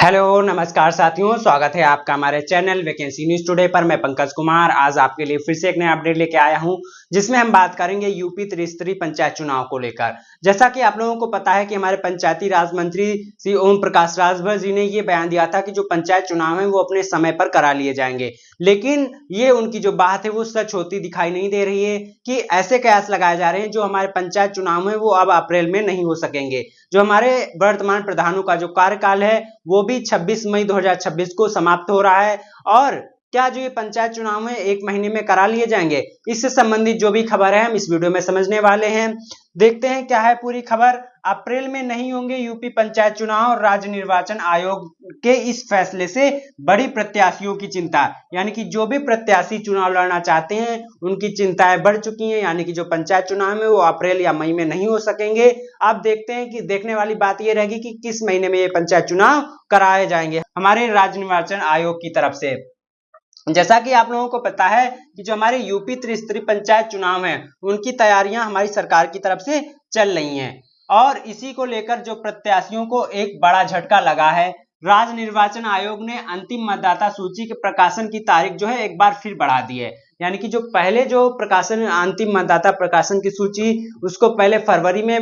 Hello नमस्कार साथियों, स्वागत है आपका हमारे चैनल वैकेंसी न्यूज टुडे पर। मैं पंकज कुमार आज आपके लिए फिर से एक नया अपडेट लेके आया हूं, जिसमें हम बात करेंगे यूपी त्रिस्तरीय पंचायत चुनाव को लेकर। जैसा कि आप लोगों को पता है कि हमारे पंचायती राज मंत्री श्री ओम प्रकाश राजभर जी ने ये बयान दिया था कि जो पंचायत चुनाव है वो अपने समय पर करा लिए जाएंगे, लेकिन ये उनकी जो बात है वो सच होती दिखाई नहीं दे रही है कि ऐसे कयास लगाए जा रहे हैं जो हमारे पंचायत चुनाव है वो अब अप्रैल में नहीं हो सकेंगे। जो हमारे वर्तमान प्रधानों का जो कार्यकाल है वो भी 26 मई 2026 को समाप्त हो रहा है। और क्या जो ये पंचायत चुनाव है 1 महीने में करा लिए जाएंगे, इससे संबंधित जो भी खबर है हम इस वीडियो में समझने वाले हैं। देखते हैं क्या है पूरी खबर। अप्रैल में नहीं होंगे यूपी पंचायत चुनाव, राज्य निर्वाचन आयोग के इस फैसले से बड़ी प्रत्याशियों की चिंता, यानी कि जो भी प्रत्याशी चुनाव लड़ना चाहते हैं उनकी चिंताएं बढ़ चुकी हैं, यानी कि जो पंचायत चुनाव है वो अप्रैल या मई में नहीं हो सकेंगे। अब देखते हैं कि देखने वाली बात यह रहेगी कि किस महीने में ये पंचायत चुनाव कराए जाएंगे हमारे राज्य निर्वाचन आयोग की तरफ से। जैसा कि आप लोगों को पता है कि जो हमारे यूपी त्रिस्तरीय पंचायत चुनाव है उनकी तैयारियां हमारी सरकार की तरफ से चल रही हैं, और इसी को लेकर जो प्रत्याशियों को एक बड़ा झटका लगा है। राज्य निर्वाचन आयोग ने अंतिम मतदाता सूची के प्रकाशन की तारीख जो है एक बार फिर बढ़ा दी है, यानी कि जो पहले जो प्रकाशन अंतिम मतदाता प्रकाशन की सूची उसको पहले फरवरी में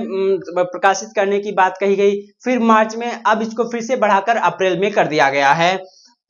प्रकाशित करने की बात कही गई, फिर मार्च में, अब इसको फिर से बढ़ाकर अप्रैल में कर दिया गया है।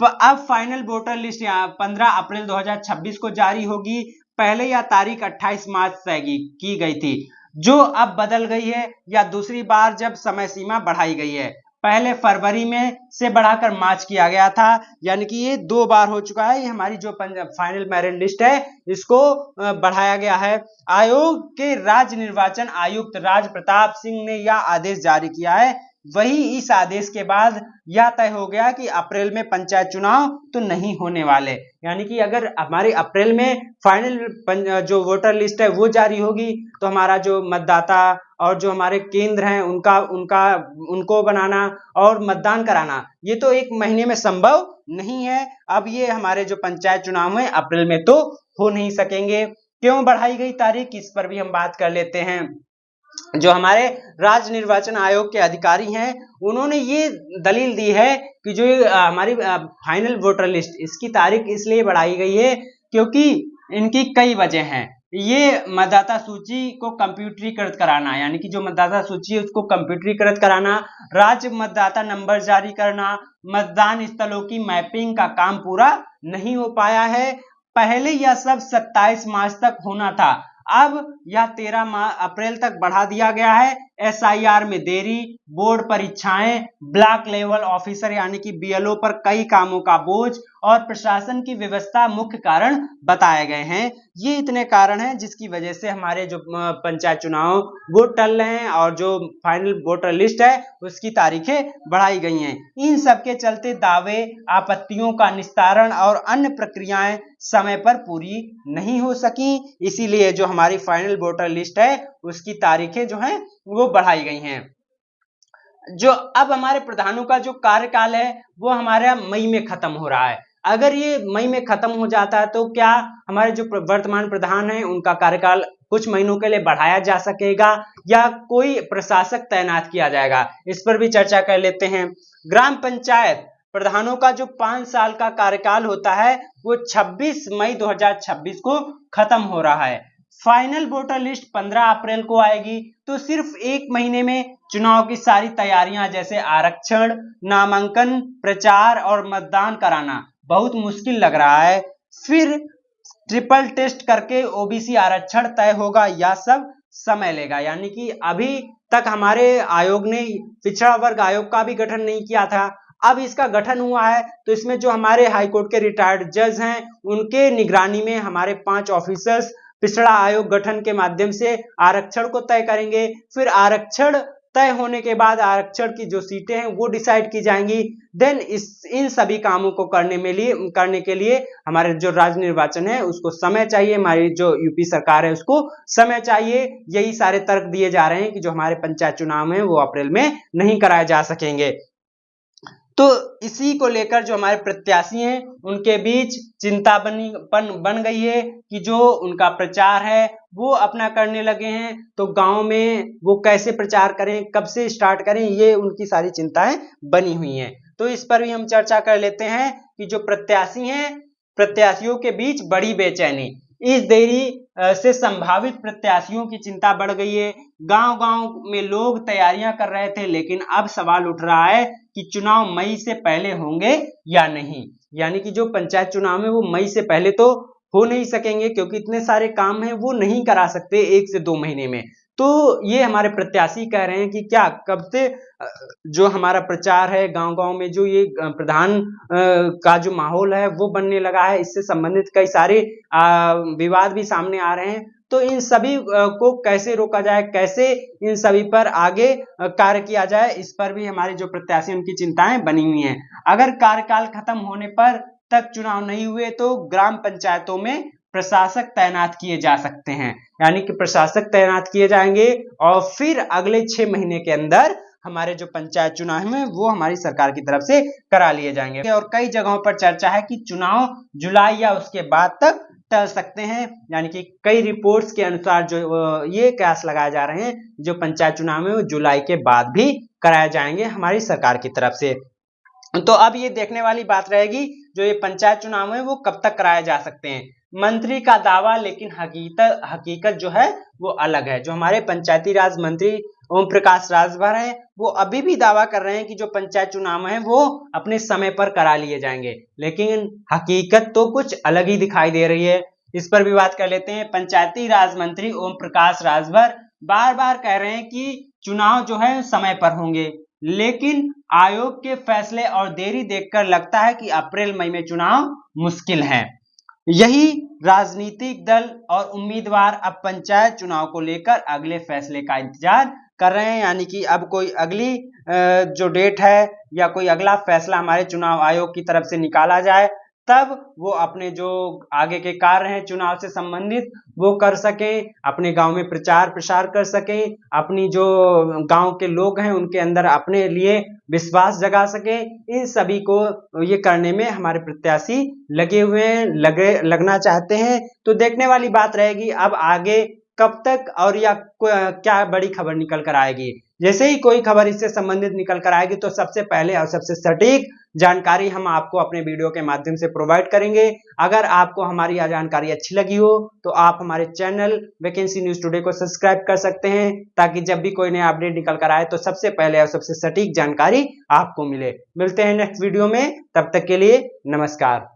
अब फाइनल वोटर लिस्ट 15 अप्रैल 2026 को जारी होगी। पहले यह तारीख 28 मार्च तय की गई थी, जो अब बदल गई है, या दूसरी बार जब समय सीमा बढ़ाई गई है। पहले फरवरी में से बढ़ाकर मार्च किया गया था, यानी कि ये 2 बार हो चुका है। ये हमारी जो फाइनल मेरिट लिस्ट है इसको बढ़ाया गया है। आयोग के राज्य निर्वाचन आयुक्त राज प्रताप सिंह ने यह आदेश जारी किया है। वही इस आदेश के बाद यह तय हो गया कि अप्रैल में पंचायत चुनाव तो नहीं होने वाले, यानी कि अगर हमारे अप्रैल में फाइनल जो वोटर लिस्ट है वो जारी होगी तो हमारा जो मतदाता और जो हमारे केंद्र हैं उनको बनाना और मतदान कराना ये तो 1 महीने में संभव नहीं है। अब ये हमारे जो पंचायत चुनाव है अप्रैल में तो हो नहीं सकेंगे। क्यों बढ़ाई गई तारीख, इस पर भी हम बात कर लेते हैं। जो हमारे राज्य निर्वाचन आयोग के अधिकारी हैं उन्होंने ये दलील दी है कि जो हमारी फाइनल वोटर लिस्ट इसकी तारीख इसलिए बढ़ाई गई है क्योंकि इनकी कई वजह हैं। ये मतदाता सूची को कंप्यूटरीकृत कराना, यानी कि जो मतदाता सूची है उसको कंप्यूटरीकृत कराना, राज्य मतदाता नंबर जारी करना, मतदान स्थलों की मैपिंग का काम पूरा नहीं हो पाया है। पहले यह सब 27 मार्च तक होना था, अब यह 13 अप्रैल तक बढ़ा दिया गया है। एसआईआर में देरी, बोर्ड परीक्षाएं, ब्लॉक लेवल ऑफिसर यानी कि बीएलओ पर कई कामों का बोझ और प्रशासन की व्यवस्था मुख्य कारण बताए गए हैं। ये इतने कारण हैं जिसकी वजह से हमारे जो पंचायत चुनाव वो टल रहे हैं और जो फाइनल वोटर लिस्ट है उसकी तारीखें बढ़ाई गई हैं। इन सब के चलते दावे, आपत्तियों का निस्तारण और अन्य प्रक्रियाएं समय पर पूरी नहीं हो सकी, इसीलिए जो हमारी फाइनल वोटर लिस्ट है उसकी तारीखें जो हैं वो बढ़ाई गई हैं। जो अब हमारे प्रधानों का जो कार्यकाल है वो हमारा मई में खत्म हो रहा है। अगर ये मई में खत्म हो जाता है तो क्या हमारे जो वर्तमान प्रधान हैं उनका कार्यकाल कुछ महीनों के लिए बढ़ाया जा सकेगा या कोई प्रशासक तैनात किया जाएगा, इस पर भी चर्चा कर लेते हैं। ग्राम पंचायत प्रधानों का जो 5 साल का कार्यकाल होता है वो 26 मई 2026 को खत्म हो रहा है। फाइनल वोटर लिस्ट 15 अप्रैल को आएगी, तो सिर्फ 1 महीने में चुनाव की सारी तैयारियां जैसे आरक्षण, नामांकन, प्रचार और मतदान कराना बहुत मुश्किल लग रहा है। फिर ट्रिपल टेस्ट करके ओबीसी आरक्षण तय होगा, यह सब समय लेगा, यानी कि अभी तक हमारे आयोग ने पिछड़ा वर्ग आयोग का भी गठन नहीं किया था। अब इसका गठन हुआ है तो इसमें जो हमारे हाईकोर्ट के रिटायर्ड जज हैं उनके निगरानी में हमारे 5 ऑफिसर्स पिछड़ा आयोग गठन के माध्यम से आरक्षण को तय करेंगे। फिर आरक्षण तय होने के बाद आरक्षण की जो सीटें हैं वो डिसाइड की जाएंगी। देन इन सभी कामों को करने के लिए हमारे जो राज्य निर्वाचन है उसको समय चाहिए, हमारी जो यूपी सरकार है उसको समय चाहिए। यही सारे तर्क दिए जा रहे हैं कि जो हमारे पंचायत चुनाव है वो अप्रैल में नहीं कराए जा सकेंगे। तो इसी को लेकर जो हमारे प्रत्याशी हैं उनके बीच चिंता बन गई है कि जो उनका प्रचार है वो अपना करने लगे हैं, तो गांव में वो कैसे प्रचार करें, कब से स्टार्ट करें, ये उनकी सारी चिंताएं बनी हुई हैं। तो इस पर भी हम चर्चा कर लेते हैं कि जो प्रत्याशी हैं, प्रत्याशियों के बीच बड़ी बेचैनी। इस देरी से संभावित प्रत्याशियों की चिंता बढ़ गई है। गांव-गांव में लोग तैयारियां कर रहे थे, लेकिन अब सवाल उठ रहा है कि चुनाव मई से पहले होंगे या नहीं। यानी कि जो पंचायत चुनाव है वो मई से पहले तो हो नहीं सकेंगे, क्योंकि इतने सारे काम हैं वो नहीं करा सकते 1 से 2 महीने में। तो ये हमारे प्रत्याशी कह रहे हैं कि क्या कब से जो हमारा प्रचार है, गांव-गांव में जो ये प्रधान का जो माहौल है वो बनने लगा है, इससे संबंधित कई सारे विवाद भी सामने आ रहे हैं। तो इन सभी को कैसे रोका जाए, कैसे इन सभी पर आगे कार्य किया जाए, इस पर भी हमारे जो प्रत्याशी उनकी चिंताएं बनी हुई हैं। अगर कार्यकाल खत्म होने पर तक चुनाव नहीं हुए तो ग्राम पंचायतों में प्रशासक तैनात किए जा सकते हैं। यानी कि प्रशासक तैनात किए जाएंगे और फिर अगले 6 महीने के अंदर हमारे जो पंचायत चुनाव हैं वो हमारी सरकार की तरफ से करा लिए जाएंगे। और कई जगहों पर चर्चा है कि चुनाव जुलाई या उसके बाद तक टल सकते हैं। यानी कि कई रिपोर्ट्स के अनुसार जो ये कयास लगाए जा रहे हैं, जो पंचायत चुनाव है वो जुलाई के बाद भी कराए जाएंगे हमारी सरकार की तरफ से। तो अब ये देखने वाली बात रहेगी जो ये पंचायत चुनाव है वो कब तक कराए जा सकते हैं। मंत्री का दावा, लेकिन हकीकत जो है वो अलग है। जो हमारे पंचायती राज मंत्री ओम प्रकाश राजभर हैं वो अभी भी दावा कर रहे हैं कि जो पंचायत चुनाव है वो अपने समय पर करा लिए जाएंगे, लेकिन हकीकत तो कुछ अलग ही दिखाई दे रही है। इस पर भी बात कर लेते हैं। पंचायती राज मंत्री ओम प्रकाश राजभर बार बार कह रहे हैं कि चुनाव जो है समय पर होंगे, लेकिन आयोग के फैसले और देरी देखकर लगता है कि अप्रैल मई में चुनाव मुश्किल है। यही राजनीतिक दल और उम्मीदवार अब पंचायत चुनाव को लेकर अगले फैसले का इंतजार कर रहे हैं। यानी कि अब कोई अगली जो डेट है या कोई अगला फैसला हमारे चुनाव आयोग की तरफ से निकाला जाए, तब वो अपने जो आगे के कार्य हैं चुनाव से संबंधित वो कर सके, अपने गांव में प्रचार प्रसार कर सके, अपनी जो गांव के लोग हैं उनके अंदर अपने लिए विश्वास जगा सके। इन सभी को ये करने में हमारे प्रत्याशी लगे हुए हैं, लगना चाहते हैं। तो देखने वाली बात रहेगी अब आगे कब तक और या क्या बड़ी खबर निकल कर आएगी। जैसे ही कोई खबर इससे संबंधित निकल कर आएगी तो सबसे पहले और सबसे सटीक जानकारी हम आपको अपने वीडियो के माध्यम से प्रोवाइड करेंगे। अगर आपको हमारी यह जानकारी अच्छी लगी हो तो आप हमारे चैनल वैकेंसी न्यूज टुडे को सब्सक्राइब कर सकते हैं, ताकि जब भी कोई नया अपडेट निकल कर आए तो सबसे पहले और सबसे सटीक जानकारी आपको मिले। मिलते हैं नेक्स्ट वीडियो में, तब तक के लिए नमस्कार।